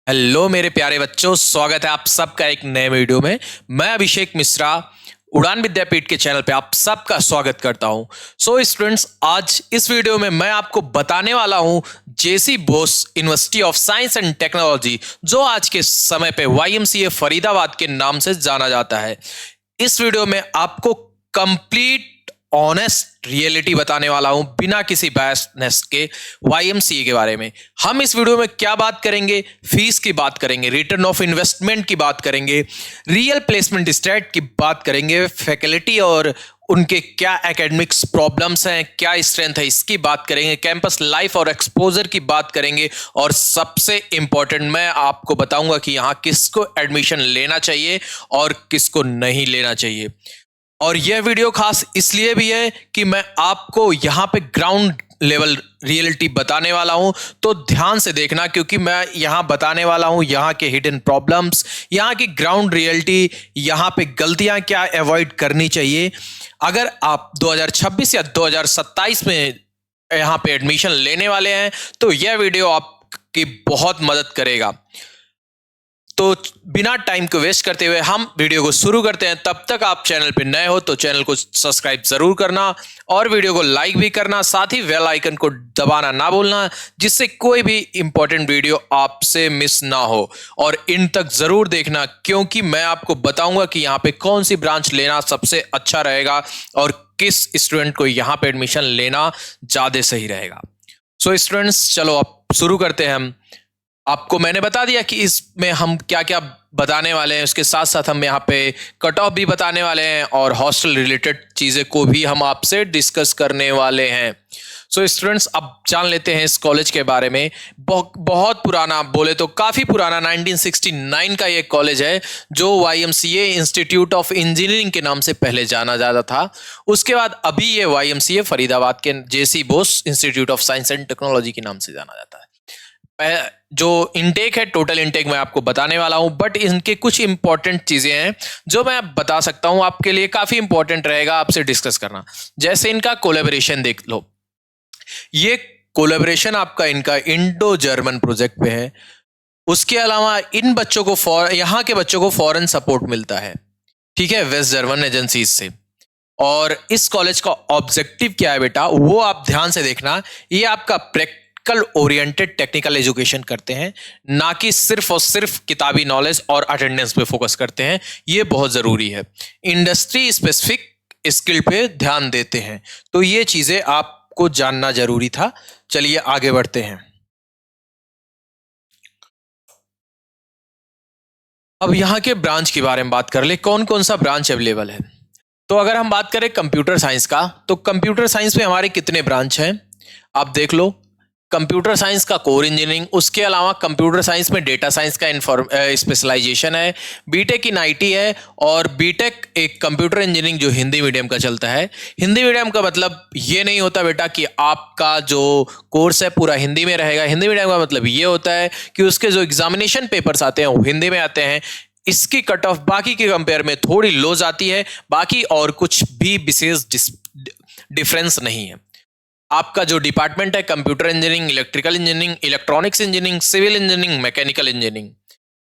Hello मेरे प्यारे बच्चों, स्वागत है आप सबका एक नए वीडियो में। मैं अभिषेक मिश्रा उड़ान विद्यापीठ के चैनल पे आप सबका स्वागत करता हूं। सो स्टूडेंट्स, आज इस वीडियो में मैं आपको बताने वाला हूं JC Bose university of science and technology, जो आज के समय पे वाईएमसीए फरीदाबाद के नाम से जाना जाता है। इस वीडियो में आपको कंप्लीट ऑनेस्ट रियलिटी बताने वाला हूं, बिना किसी बायसनेस के वाईएमसीए के बारे में। हम इस वीडियो में क्या बात करेंगे? फीस की बात करेंगे, रिटर्न ऑफ इन्वेस्टमेंट की बात करेंगे, रियल प्लेसमेंट स्ट्रेट की बात करेंगे, फैकल्टी और उनके क्या एकेडमिक्स प्रॉब्लम्स हैं, क्या स्ट्रेंथ है इसकी बात करेंगे, कैंपस लाइफ और एक्सपोजर की बात करेंगे, और सबसे इंपॉर्टेंट मैं आपको बताऊंगा कि यहां किसको एडमिशन लेना चाहिए और किसको नहीं लेना चाहिए। और यह वीडियो खास इसलिए भी है कि मैं आपको यहां पे ग्राउंड लेवल रियलिटी बताने वाला हूं, तो ध्यान से देखना, क्योंकि मैं यहां बताने वाला हूं यहां के हिडन प्रॉब्लम्स, यहां की ग्राउंड रियलिटी, यहां पे गलतियां क्या अवॉइड करनी चाहिए। अगर आप 2026 या 2027 में यहां पे एडमिशन लेने वाले हैं तो यह वीडियो आपकी बहुत मदद करेगा। तो बिना टाइम को वेस्ट करते हुए हम वीडियो को शुरू करते हैं। तब तक आप चैनल पे नए हो तो चैनल को सब्सक्राइब जरूर करना और वीडियो को लाइक भी करना, साथ ही बेल आइकन को दबाना ना भूलना, जिससे कोई भी इंपॉर्टेंट वीडियो आपसे मिस ना हो। और इन तक जरूर देखना, क्योंकि मैं आपको बताऊंगा कि यहाँ पे कौन सी ब्रांच लेना सबसे अच्छा रहेगा और किस स्टूडेंट को यहाँ पे एडमिशन लेना ज्यादा सही रहेगा। सो स्टूडेंट्स, चलो अब शुरू करते हैं। हम आपको मैंने बता दिया कि इसमें हम क्या क्या बताने वाले हैं, उसके साथ साथ हम यहाँ पे कट ऑफ भी बताने वाले हैं और हॉस्टल रिलेटेड चीज़ें को भी हम आपसे डिस्कस करने वाले हैं। सो स्टूडेंट्स, अब जान लेते हैं इस कॉलेज के बारे में। बहुत पुराना, बोले तो काफ़ी पुराना, 1969 का ये कॉलेज है, जो वाईएमसीए इंस्टीट्यूट ऑफ इंजीनियरिंग के नाम से पहले जाना जाता था। उसके बाद अभी ये वाईएमसीए फरीदाबाद के JC Bose institute of science and technology के नाम से जाना जाता है। जो इनटेक है, टोटल इनटेक मैं आपको बताने वाला हूं, बट इनके कुछ इंपॉर्टेंट चीजें हैं जो मैं बता सकता हूं, आपके लिए काफी इंपॉर्टेंट रहेगा आपसे डिस्कस करना। जैसे इनका कोलैबोरेशन देख लो, ये कोलैबोरेशन आपका इनका इंडो जर्मन प्रोजेक्ट पे है। उसके अलावा इन बच्चों को यहाँ के बच्चों को फॉरेन सपोर्ट मिलता है, ठीक है, वेस्ट जर्मन एजेंसी से। और इस कॉलेज का ऑब्जेक्टिव क्या है बेटा, वो आप ध्यान से देखना। ये आपका प्रैक्टिकल ओरिएंटेड टेक्निकल एजुकेशन करते हैं, ना कि सिर्फ और सिर्फ किताबी नॉलेज और अटेंडेंस पे फोकस करते हैं। ये बहुत जरूरी है। इंडस्ट्री स्पेसिफिक स्किल पे ध्यान देते हैं, तो ये चीजें आपको जानना जरूरी था। चलिए आगे बढ़ते हैं। अब यहाँ के ब्रांच के बारे में बात कर ले, कौन कौन सा ब्रांच अवेलेबल है। तो अगर हम बात करें कंप्यूटर साइंस का, तो कंप्यूटर साइंस में हमारे कितने ब्रांच हैं आप देख लो। कंप्यूटर साइंस का कोर इंजीनियरिंग, उसके अलावा कंप्यूटर साइंस में डेटा साइंस का स्पेशलाइजेशन है, बीटेक इन आईटी है, और बीटेक एक कंप्यूटर इंजीनियरिंग जो हिंदी मीडियम का चलता है। हिंदी मीडियम का मतलब ये नहीं होता बेटा कि आपका जो कोर्स है पूरा हिंदी में रहेगा। हिंदी मीडियम का मतलब ये होता है कि उसके जो एग्जामिनेशन पेपर्स आते हैं वो हिंदी में आते हैं। इसकी कट ऑफ बाकी के कंपेयर में थोड़ी लो जाती है, बाकी और कुछ भी विशेष डिफरेंस नहीं है। आपका जो डिपार्टमेंट है, computer engineering, electrical engineering, electronics engineering, civil engineering, mechanical engineering.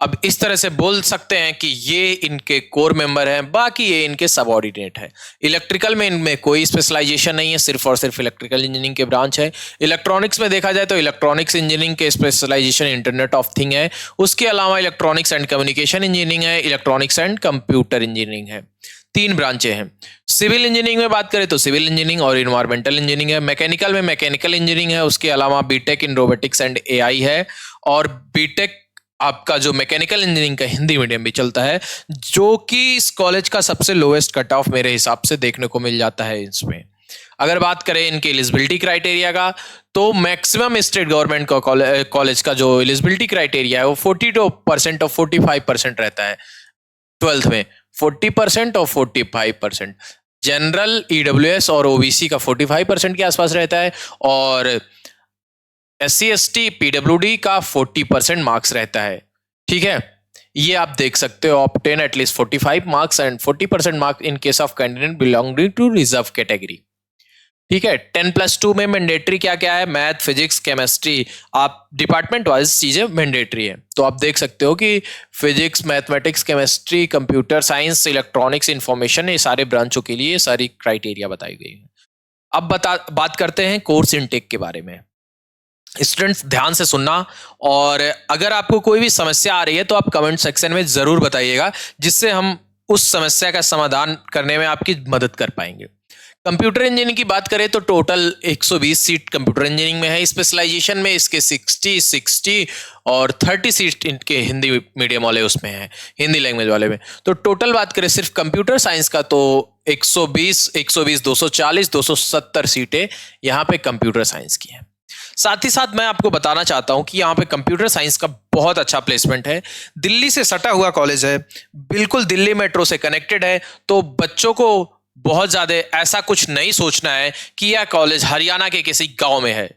अब इस तरह से बोल सकते हैं कि ये इनके कोर मेंबर हैं, बाकी ये इनके सबऑर्डिनेट है। इलेक्ट्रिकल में इनमें कोई स्पेशलाइजेशन नहीं है, सिर्फ और सिर्फ इलेक्ट्रिकल इंजीनियरिंग के ब्रांच है। इलेक्ट्रॉनिक्स में देखा जाए तो इलेक्ट्रॉनिक्स इंजीनियरिंग के स्पेशलाइजेशन इंटरनेट ऑफ थिंग है। उसके अलावा इलेक्ट्रॉनिक्स एंड कम्युनिकेशन इंजीनियरिंग है, इलेक्ट्रॉनिक्स एंड कंप्यूटर इंजीनियरिंग है। तीन ब्रांचें हैं। सिविल इंजीनियरिंग में बात करें तो सिविल इंजीनियरिंग और इन्वायरमेंटल इंजीनियरिंग है। मैकेनिकल में मैकेनिकल इंजीनियरिंग है। उसके अलावा BTech in robotics and AI है। और बीटेक आपका जो मैकेनिकल इंजीनियरिंग का हिंदी मीडियम भी चलता है, जो कि इस कॉलेज का सबसे लोएस्ट कट ऑफ मेरे हिसाब से देखने को मिल जाता है इसमें। अगर बात करें इनके एलिजिबिलिटी क्राइटेरिया का, तो मैक्सिमम स्टेट गवर्नमेंट का कॉलेज का जो एलिजिबिलिटी क्राइटेरिया है वो 42% और 45% रहता है। 12th में 40% और 45%। जनरल, ईडब्ल्यूएस और ओबीसी का 45% के आसपास रहता है, और एससी एसटी पीडब्ल्यूडी का 40% मार्क्स रहता है। ठीक है, ये आप देख सकते हो। Obtain at least 45 marks and 40% marks in case of candidate belonging to reserve category. ठीक है। 10+2 में मैंडेटरी क्या क्या है? मैथ, फिजिक्स, केमिस्ट्री, आप डिपार्टमेंट वाइज चीजें मैंडेटरी है। तो आप देख सकते हो कि physics, mathematics, chemistry, computer science, electronics, information, ये सारे ब्रांचों के लिए सारी क्राइटेरिया बताई गई है। अब बात करते हैं कोर्स इनटेक के बारे में। स्टूडेंट्स ध्यान से सुनना, और अगर आपको कोई भी समस्या आ रही है तो आप कमेंट सेक्शन में जरूर बताइएगा, जिससे हम उस समस्या का समाधान करने में आपकी मदद कर पाएंगे। कंप्यूटर इंजीनियरिंग की बात करें तो टोटल 120 सीट कंप्यूटर इंजीनियरिंग में है। स्पेशलाइजेशन में इसके 60 और 30 सीट इनके हिंदी मीडियम वाले उसमें है, हिंदी लैंग्वेज वाले में। तो टोटल बात करें सिर्फ कंप्यूटर साइंस का तो 120, 240, 270 सीटें यहाँ पे कंप्यूटर साइंस की हैं। साथ ही साथ मैं आपको बताना चाहता हूं कि यहाँ पे कंप्यूटर साइंस का बहुत अच्छा प्लेसमेंट है। दिल्ली से सटा हुआ कॉलेज है, बिल्कुल दिल्ली मेट्रो से कनेक्टेड है। तो बच्चों को बहुत ज्यादा ऐसा कुछ नहीं सोचना है कि यह कॉलेज हरियाणा के किसी गांव में है।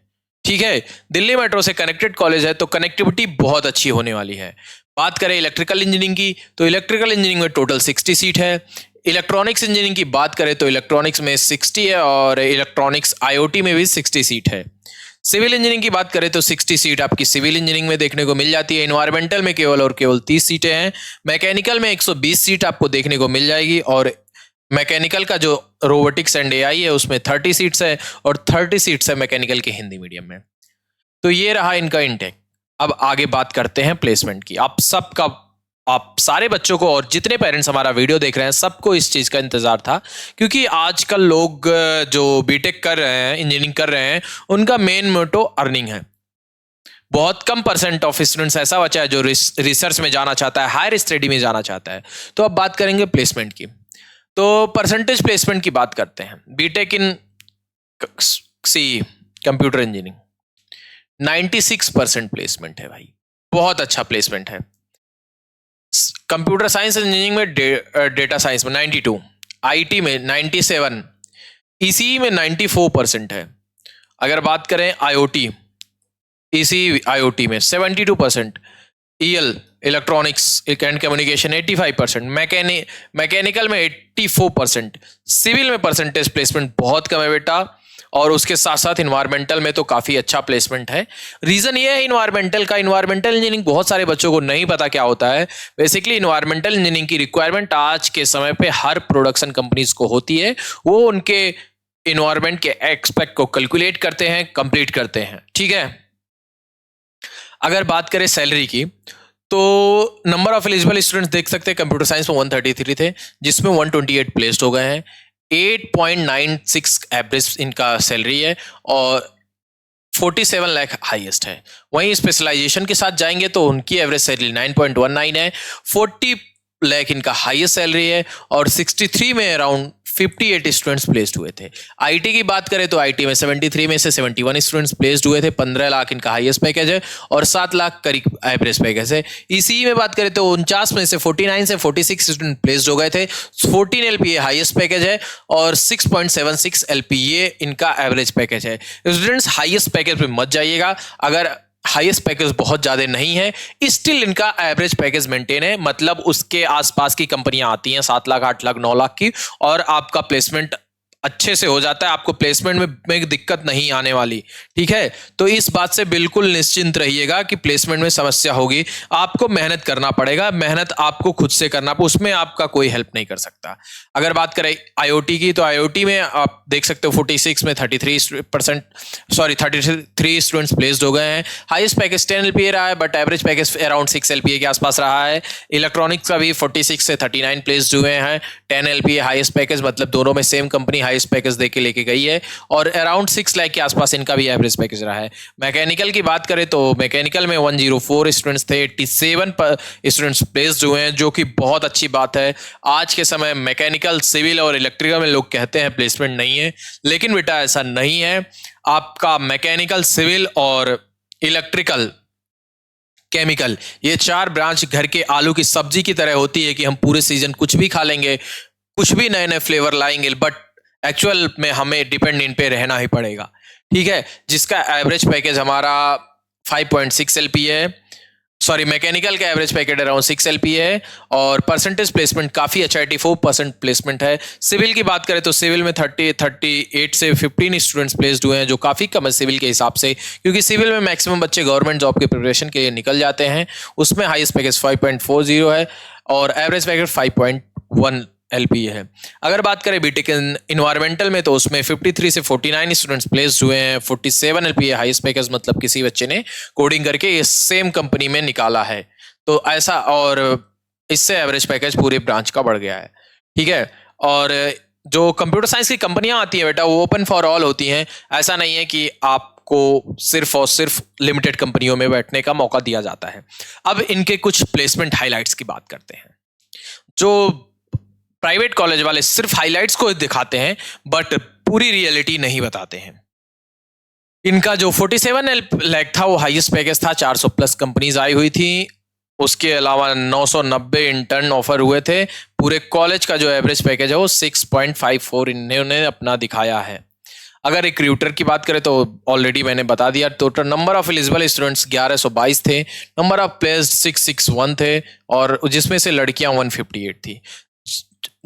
ठीक है, दिल्ली मेट्रो से कनेक्टेड कॉलेज है, तो कनेक्टिविटी बहुत अच्छी होने वाली है। बात करें इलेक्ट्रिकल इंजीनियरिंग की तो इलेक्ट्रिकल इंजीनियरिंग में टोटल 60 सीट है। इलेक्ट्रॉनिक्स इंजीनियरिंग की बात करें तो इलेक्ट्रॉनिक्स में 60 है, और इलेक्ट्रॉनिक्स आईओटी में भी 60 सीट है। सिविल इंजीनियरिंग की बात करें तो 60 सीट आपकी सिविल इंजीनियरिंग में देखने को मिल जाती है। इन्वायरमेंटल में केवल और केवल 30 सीटें हैं। मैकेनिकल में 120 सीट आपको देखने को मिल जाएगी, और मैकेनिकल का जो रोबोटिक्स एंड एआई है उसमें 30 सीट्स है, और 30 सीट्स है मैकेनिकल के हिंदी मीडियम में। तो ये रहा इनका इंटेक। अब आगे बात करते हैं प्लेसमेंट की। आप सारे बच्चों को और जितने पेरेंट्स हमारा वीडियो देख रहे हैं सबको इस चीज़ का इंतजार था, क्योंकि आजकल लोग जो बीटेक कर रहे हैं, इंजीनियरिंग कर रहे हैं, उनका मेन मोटो अर्निंग है। बहुत कम परसेंट ऑफ स्टूडेंट्स ऐसा बचा है जो रिसर्च में जाना चाहता है, हायर स्टडी में जाना चाहता है। तो अब बात करेंगे प्लेसमेंट की। तो परसेंटेज प्लेसमेंट की बात करते हैं। बीटेक इन सी कंप्यूटर इंजीनियरिंग 96% प्लेसमेंट है भाई, बहुत अच्छा प्लेसमेंट है। कंप्यूटर साइंस इंजीनियरिंग में डेटा साइंस में 92, आईटी में 97, ईसीई में 94% है। अगर बात करें आईओटी, ईसीई आईओटी में 72%, EL electronics and communication 85%, mechanical में 84%। सिविल में परसेंटेज प्लेसमेंट बहुत कम है बेटा, और उसके साथ साथ इन्वायरमेंटल में तो काफी अच्छा प्लेसमेंट है। रीजन ये है इन्वायरमेंटल इंजीनियरिंग बहुत सारे बच्चों को नहीं पता क्या होता है। बेसिकली इन्वायरमेंटल इंजीनियरिंग की रिक्वायरमेंट आज के समय पे हर प्रोडक्शन कंपनीज को होती है। वो उनके इन्वायरमेंट के एक्सपेक्ट को कैलकुलेट करते हैं, कंप्लीट करते हैं। ठीक है, अगर बात करें सैलरी की तो नंबर ऑफ एलिजिबल स्टूडेंट्स देख सकते हैं। कंप्यूटर साइंस में 133 थे, जिसमें 128 प्लेस्ड हो गए हैं। 8.96 एवरेज इनका सैलरी है, और 47 लाख हाईएस्ट है। वहीं स्पेशलाइजेशन के साथ जाएंगे तो उनकी एवरेज सैलरी 9.19 है, 40 लाख इनका हाईएस्ट सैलरी है, और 63 में अराउंड 58 स्टूडेंट्स प्लेस्ड हुए थे। आईटी की बात करें तो आईटी में 73 में से 71 स्टूडेंट्स प्लेस्ड हुए थे। 15 लाख इनका हाईएस्ट पैकेज है, और 7 लाख करीब एवरेज पैकेज है। ईसीई में बात करें तो 49 में से 49 से 46 स्टूडेंट प्लेस्ड हो गए थे। 14 एलपीए हाईएस्ट पैकेज है, और 6.76 एलपीए इनका एवरेज पैकेज है। स्टूडेंट्स हाईएस्ट पैकेज पे मत जाइएगा, अगर हाईएस्ट पैकेज बहुत ज्यादा नहीं है, स्टिल इनका एवरेज पैकेज मेंटेन है। मतलब उसके आसपास की कंपनियां आती हैं 7 लाख, 8 लाख, 9 लाख की, और आपका प्लेसमेंट अच्छे से हो जाता है। आपको प्लेसमेंट में दिक्कत नहीं आने वाली। ठीक है, तो इस बात से बिल्कुल निश्चिंत रहिएगा कि प्लेसमेंट में समस्या होगी। आपको मेहनत करना पड़ेगा, मेहनत आपको खुद से करना, उसमें आपका कोई हेल्प नहीं कर सकता। अगर बात करें आईओटी की तो आईओटी में आप देख सकते हो 46 में 33 स्टूडेंट्स प्लेस्ड हो गए हैं। हाईएस्ट पैकेज 10 एलपीए रहा है, but average package around 6 LPA के आसपास रहा है। इलेक्ट्रॉनिक्स का भी 46 से 39 प्लेस्ड हुए हैं, 10 एलपीए हाईएस्ट पैकेज, मतलब दोनों में सेम कंपनी हाईएस्ट पैकेज देके लेके गई है, और अराउंड 6 लाख के आसपास इनका भी एवरेज पैकेज रहा है। मैकेनिकल की बात करें तो मैकेनिकल में 104 स्टूडेंट्स थे, 87 स्टूडेंट्स प्लेस्ड हुए हैं, जो कि बहुत अच्छी बात है। आज के समय मैकेनिकल, सिविल और इलेक्ट्रिकल में लोग कहते हैं प्लेसमेंट नहीं है, लेकिन बेटा ऐसा नहीं है। आपका मैकेनिकल, सिविल और इलेक्ट्रिकल, केमिकल, ये 4 ब्रांच घर के आलू की सब्जी की तरह होती है कि हम पूरे सीजन कुछ भी खा लेंगे, कुछ भी नए नए फ्लेवर लाएंगे, बट एक्चुअल में हमें डिपेंड इन पे रहना ही पड़ेगा। ठीक है, जिसका एवरेज पैकेज हमारा 5.6 एलपीए है, सॉरी मैकेनिकल का एवरेज पैकेट अराउंड 6 LPA है और परसेंटेज प्लेसमेंट काफ़ी अच्छा 84% प्लेसमेंट है। सिविल की बात करें तो सिविल में 38 से 15 स्टूडेंट्स प्लेस्ड हुए हैं, जो काफ़ी कम है सिविल के हिसाब से, क्योंकि सिविल में मैक्सिमम बच्चे गवर्नमेंट जॉब की प्रिपरेशन के लिए निकल जाते हैं। उसमें हाईएस्ट पैकेज 5.40 है और एवरेज पैकेट 5.1 LPA है। अगर बात करें बीटेक इन्वायरमेंटल में तो उसमें 53 से 49 स्टूडेंट्स प्लेस्ड हुए हैं। 47 LPA हाईएस्ट पैकेज, मतलब किसी बच्चे ने कोडिंग करके ये सेम कंपनी में निकाला है, तो ऐसा, और इससे एवरेज पैकेज पूरे ब्रांच का बढ़ गया है। ठीक है, और जो कंप्यूटर साइंस की कंपनियां आती हैं बेटा वो ओपन फॉर ऑल होती हैं। ऐसा नहीं है कि आपको सिर्फ और सिर्फ लिमिटेड कंपनियों में बैठने का मौका दिया जाता है। अब इनके कुछ प्लेसमेंट हाइलाइट्स की बात करते हैं। जो प्राइवेट कॉलेज वाले सिर्फ हाइलाइट्स को दिखाते हैं बट पूरी रियलिटी नहीं बताते हैं। इनका जो 47 लाख था वो हाईएस्ट पैकेज था, 400 प्लस कंपनीज आई हुई थी। उसके अलावा 990 इंटर्न ऑफर हुए थे। पूरे कॉलेज का जो एवरेज पैकेज है वो 6.54 इन्होंने अपना दिखाया है। अगर रिक्रूटर की बात करें तो ऑलरेडी मैंने बता दिया। Total number of eligible students 1122 थे, नंबर ऑफ प्लेस्ड 661 थे और जिसमें से लड़कियां 158 थी।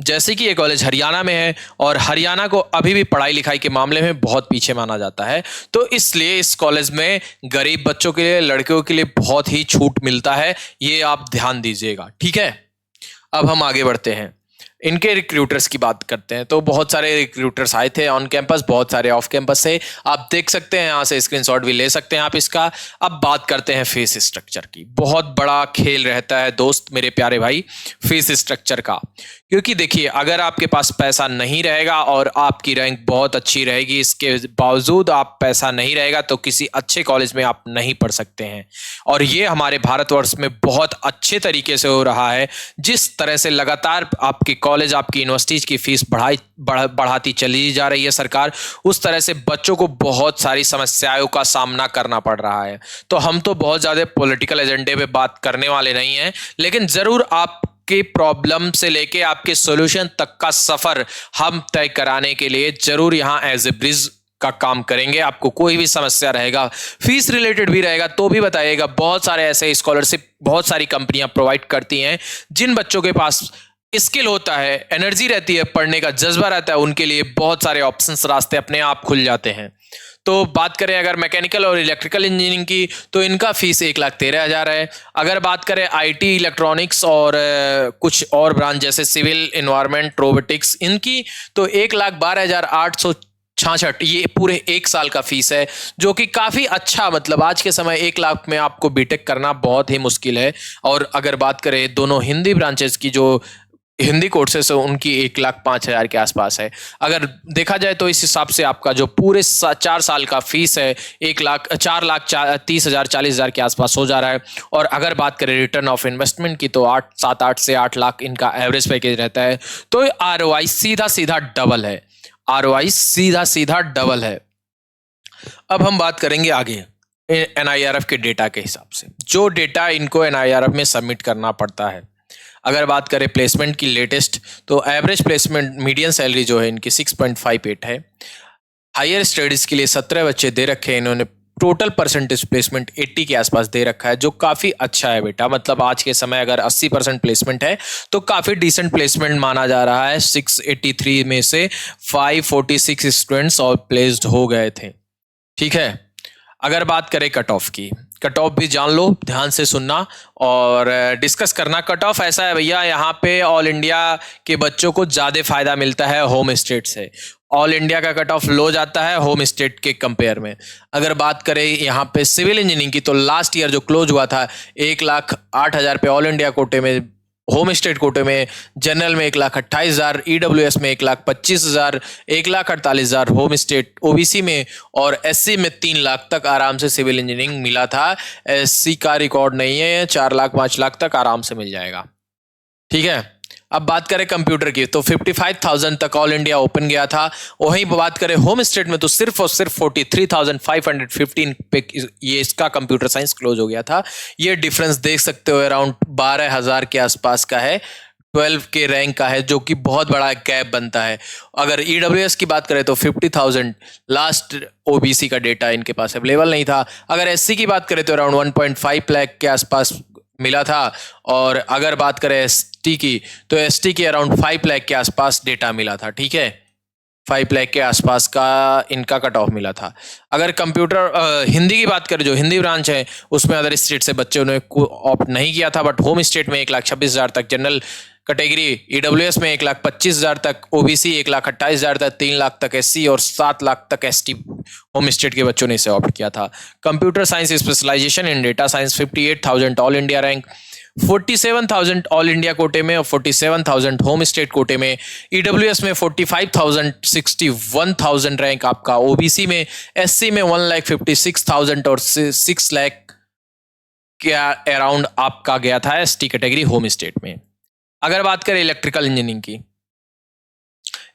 जैसे कि ये कॉलेज हरियाणा में है और हरियाणा को अभी भी पढ़ाई लिखाई के मामले में बहुत पीछे माना जाता है, तो इसलिए इस कॉलेज में गरीब बच्चों के लिए, लड़कियों के लिए बहुत ही छूट मिलता है, ये आप ध्यान दीजिएगा। ठीक है, अब हम आगे बढ़ते हैं। इनके रिक्रूटर्स की बात करते हैं तो बहुत सारे रिक्रूटर्स आए थे ऑन कैंपस, बहुत सारे ऑफ कैंपस से, आप देख सकते हैं, यहाँ से स्क्रीनशॉट भी ले सकते हैं आप इसका। अब बात करते हैं फीस स्ट्रक्चर की। बहुत बड़ा खेल रहता है दोस्त मेरे प्यारे भाई फीस स्ट्रक्चर का, क्योंकि देखिए अगर आपके पास पैसा नहीं रहेगा और आपकी रैंक बहुत अच्छी रहेगी, इसके बावजूद आप पैसा नहीं रहेगा तो किसी अच्छे कॉलेज में आप नहीं पढ़ सकते हैं। और ये हमारे भारतवर्ष में बहुत अच्छे तरीके से हो रहा है। जिस तरह से लगातार आपके कॉलेज, आपकी यूनिवर्सिटीज की फीस बढ़ाती चली जा रही है सरकार, उस तरह से बच्चों को बहुत सारी समस्याओं का सामना करना पड़ रहा है। तो हम तो बहुत ज़्यादा पॉलिटिकल एजेंडे पे बात करने वाले नहीं हैं, लेकिन ज़रूर आपके प्रॉब्लम से लेके आपके सॉल्यूशन तक का सफ़र हम तय कराने के लिए ज़रूर यहाँ एज ए ब्रिज का काम करेंगे। आपको कोई भी समस्या रहेगा, फीस रिलेटेड भी रहेगा तो भी बताइएगा। बहुत सारे ऐसे स्कॉलरशिप बहुत सारी कंपनियां प्रोवाइड करती हैं। जिन बच्चों के पास स्किल होता है, एनर्जी रहती है, पढ़ने का जज्बा रहता है, उनके लिए बहुत सारे ऑप्शंस, रास्ते अपने आप खुल जाते हैं। तो बात करें अगर मैकेनिकल और इलेक्ट्रिकल इंजीनियरिंग की तो इनका फीस 1,13,000 है। अगर बात करें आईटी, इलेक्ट्रॉनिक्स और कुछ और ब्रांच जैसे सिविल, एनवायरनमेंट, रोबोटिक्स, इनकी तो 1,12,866, ये पूरे 1 साल का फीस है, जो कि काफ़ी अच्छा, मतलब आज के समय 1 लाख में आपको बीटेक करना बहुत ही मुश्किल है। और अगर बात करें दोनों हिंदी ब्रांचेस की, जो हिंदी कोर्सेस है उनकी 1,05,000 के आसपास है। अगर देखा जाए तो इस हिसाब से आपका जो पूरे 4 साल का फीस है 4,30,000 40,000 के आसपास हो जा रहा है। और अगर बात करें रिटर्न ऑफ इन्वेस्टमेंट की तो 7 से 8 लाख इनका एवरेज पैकेज रहता है। तो ROI सीधा सीधा डबल है, ROI सीधा सीधा डबल है। अब हम बात करेंगे आगे NIRF के डेटा के हिसाब से, जो डेटा इनको NIRF में सबमिट करना पड़ता है। अगर बात करें प्लेसमेंट की लेटेस्ट, तो एवरेज प्लेसमेंट मीडियन सैलरी जो है इनकी 6.58 है। हायर स्टडीज़ के लिए 17 बच्चे दे रखे हैं इन्होंने। टोटल परसेंटेज प्लेसमेंट 80 के आसपास दे रखा है, जो काफ़ी अच्छा है बेटा। मतलब आज के समय अगर 80% प्लेसमेंट है तो काफ़ी डिसेंट प्लेसमेंट माना जा रहा है। 683 में से 546 स्टूडेंट्स और प्लेस्ड हो गए थे। ठीक है, अगर बात करें कट ऑफ की, कट ऑफ भी जान लो, ध्यान से सुनना और डिस्कस करना। कट ऑफ ऐसा है भैया, यहाँ पे ऑल इंडिया के बच्चों को ज़्यादा फायदा मिलता है होम स्टेट से। ऑल इंडिया का कट ऑफ लो जाता है होम स्टेट के कंपेयर में। अगर बात करें यहाँ पे सिविल इंजीनियरिंग की, तो लास्ट ईयर जो क्लोज हुआ था 1,08,000 पे ऑल इंडिया कोटे में, होम स्टेट कोटे में, जनरल में 1,28,000, EWS में 1,25,000, 1,48,000 होम स्टेट OBC में, और SC में 3 लाख तक आराम से सिविल इंजीनियरिंग मिला था। SC का रिकॉर्ड नहीं है, 4 लाख 5 लाख तक आराम से मिल जाएगा। ठीक है, अब बात करें कंप्यूटर की तो 55,000 तक ऑल इंडिया ओपन गया था। वहीं बात करें होम स्टेट में तो सिर्फ और सिर्फ 43,515 पे ये इसका कंप्यूटर साइंस क्लोज हो गया था। ये डिफरेंस देख सकते हो, अराउंड 12,000 के आसपास का है, 12 के रैंक का है, जो कि बहुत बड़ा गैप बनता है। अगर EWS की बात करें तो 50,000 लास्ट OBC का डेटा इनके पास अवेलेबल नहीं था। अगर SC की बात करें तो अराउंड 1.5 लाख के आसपास मिला था। और अगर बात करें एसटी की, तो एसटी की अराउंड 5 लाख के आसपास डेटा मिला था। ठीक है, 5 लाख के आसपास का इनका कट ऑफ मिला था। अगर कंप्यूटर हिंदी की बात करें, जो हिंदी ब्रांच है उसमें अदर स्टेट से बच्चों ने ऑप्ट नहीं किया था, बट होम स्टेट में 1,26,000 तक जनरल कैटेगरी, ईडब्ल्यूएस में 1,25,000 तक, ओबीसी 1,28,000 तक, 3 लाख तक एससी और 7 लाख तक एसटी होम स्टेट के बच्चों ने इसे ऑप्ट किया था। Computer science specialisation in data science 58,000 all India rank, 47,000 all India कोटे में और 47,000 होम स्टेट कोटे में। ईडब्ल्यूएस में 45,000, 61,000 रैंक आपका ओबीसी में। एससी में 1,56,000 और 6 लाख के अराउंड आपका गया था एसटी कैटेगरी होम स्टेट में। अगर बात करें इलेक्ट्रिकल इंजीनियरिंग की,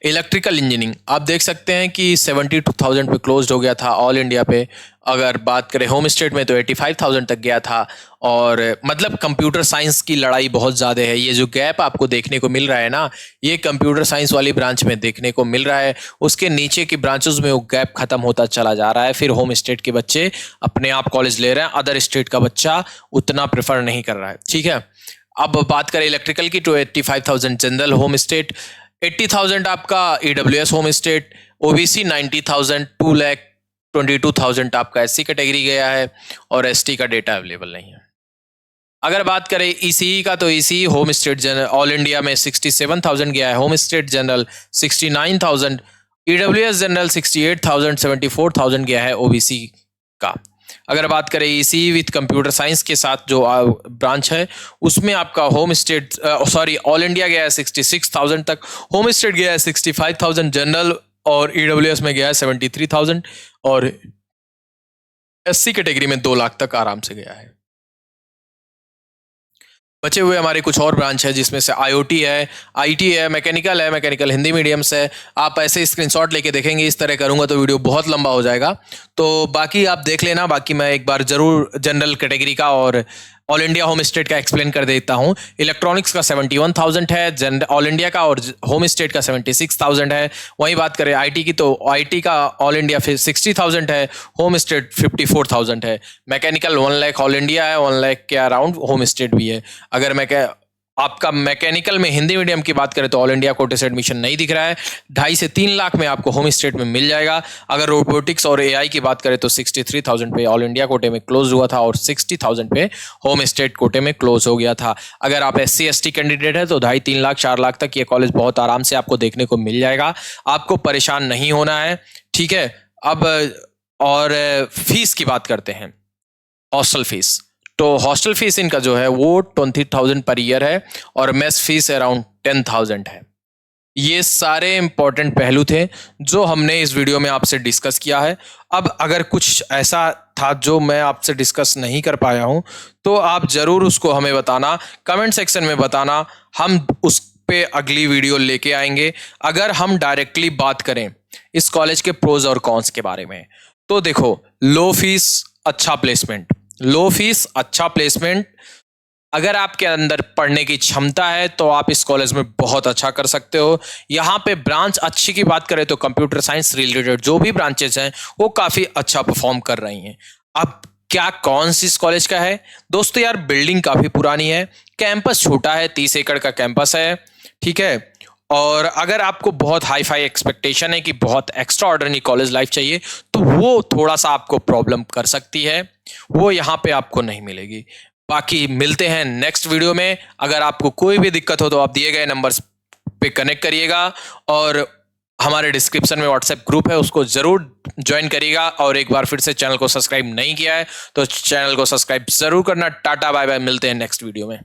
इलेक्ट्रिकल इंजीनियरिंग आप देख सकते हैं कि 72,000 पे क्लोज हो गया था ऑल इंडिया पे। अगर बात करें होम स्टेट में तो 85,000 तक गया था। और मतलब कंप्यूटर साइंस की लड़ाई बहुत ज़्यादा है। ये जो गैप आपको देखने को मिल रहा है ना, ये कंप्यूटर साइंस वाली ब्रांच में देखने को मिल रहा है। उसके नीचे की ब्रांचेस में वो गैप खत्म होता चला जा रहा है। फिर होम स्टेट के बच्चे अपने आप कॉलेज ले रहे हैं, अदर स्टेट का बच्चा उतना प्रेफर नहीं कर रहा है। ठीक है, अब बात करें इलेक्ट्रिकल की तो 85,000 जनरल होम स्टेट, 80,000 आपका ईडब्ल्यूएस होम स्टेट, ओबीसी 90,000, 2,22,000 आपका एससी कैटेगरी गया है और एसटी का डेटा अवेलेबल नहीं है। अगर बात करें ईसीई का तो ECE home state general all India में 67,000 गया है, home state general 69,000, EWS general 68,000, 74,000 गया है ओबीसी का। अगर बात करें ईसीई विथ कंप्यूटर साइंस के साथ जो ब्रांच है, उसमें आपका होम स्टेट ऑल इंडिया गया है 66,000 तक, होम स्टेट गया है 65,000 जनरल और ईडब्ल्यूएस में गया है 73,000 और एससी कैटेगरी में 2 लाख तक आराम से गया है। बचे हुए हमारे कुछ और ब्रांच है जिसमें से आईओटी है, आईटी है, मैकेनिकल हिंदी मीडियम से। आप ऐसे स्क्रीनशॉट लेके देखेंगे, इस तरह करूंगा तो वीडियो बहुत लंबा हो जाएगा, तो बाकी आप देख लेना। बाकी मैं एक बार जरूर जनरल कैटेगरी का और ऑल इंडिया होम स्टेट का एक्सप्लेन कर देता हूं। इलेक्ट्रॉनिक्स का 71,000 है ऑल इंडिया का और होम स्टेट का 76,000 है। वहीं बात करें आईटी की तो आईटी का ऑल इंडिया 60,000 है, होम स्टेट 54,000 है। मैकेनिकल 1 लाख ऑल इंडिया है, 1 लाख के अराउंड होम स्टेट भी है। अगर आपका मैकेनिकल में हिंदी मीडियम की बात करें तो ऑल इंडिया कोटे से एडमिशन नहीं दिख रहा है, 2.5 से 3 लाख में आपको होम स्टेट में मिल जाएगा। अगर रोबोटिक्स और एआई की बात करें तो 63,000 पे ऑल इंडिया कोटे में क्लोज हुआ था और 60,000 पे होम स्टेट कोटे में क्लोज हो गया था। अगर आप SC ST कैंडिडेट है तो 2.5 3 लाख 4 लाख तक ये कॉलेज बहुत आराम से आपको देखने को मिल जाएगा, आपको परेशान नहीं होना है। ठीक है, अब और फीस की बात करते हैं, हॉस्टल फीस। तो हॉस्टल फीस इनका जो है वो 20,000 पर ईयर है और मेस फीस अराउंड 10,000 है। ये सारे इंपॉर्टेंट पहलू थे जो हमने इस वीडियो में आपसे डिस्कस किया है। अब अगर कुछ ऐसा था जो मैं आपसे डिस्कस नहीं कर पाया हूं तो आप जरूर उसको हमें बताना, कमेंट सेक्शन में बताना, हम उस पे अगली वीडियो लेके आएंगे। अगर हम डायरेक्टली बात करें इस कॉलेज के प्रोज और कॉन्स के बारे में तो देखो, लो फीस अच्छा प्लेसमेंट, लो फीस अच्छा प्लेसमेंट। अगर आपके अंदर पढ़ने की क्षमता है तो आप इस कॉलेज में बहुत अच्छा कर सकते हो। यहाँ पे ब्रांच अच्छी की बात करें तो कंप्यूटर साइंस रिलेटेड जो भी ब्रांचेस हैं वो काफ़ी अच्छा परफॉर्म कर रही हैं। अब क्या कौन सी इस कॉलेज का है दोस्तों, यार बिल्डिंग काफ़ी पुरानी है, कैंपस छोटा है, 30 एकड़ का कैंपस है। ठीक है, और अगर आपको बहुत हाई फाई एक्सपेक्टेशन है कि बहुत एक्स्ट्रा ऑर्डिनरी कॉलेज लाइफ चाहिए तो वो थोड़ा सा आपको प्रॉब्लम कर सकती है, वो यहाँ पे आपको नहीं मिलेगी। बाकी मिलते हैं नेक्स्ट वीडियो में। अगर आपको कोई भी दिक्कत हो तो आप दिए गए नंबर्स पे कनेक्ट करिएगा और हमारे डिस्क्रिप्शन में व्हाट्सएप ग्रुप है उसको जरूर ज्वाइन करिएगा। और एक बार फिर से चैनल को सब्सक्राइब नहीं किया है तो चैनल को सब्सक्राइब जरूर करना। टाटा बाय बाय, मिलते हैं नेक्स्ट वीडियो में।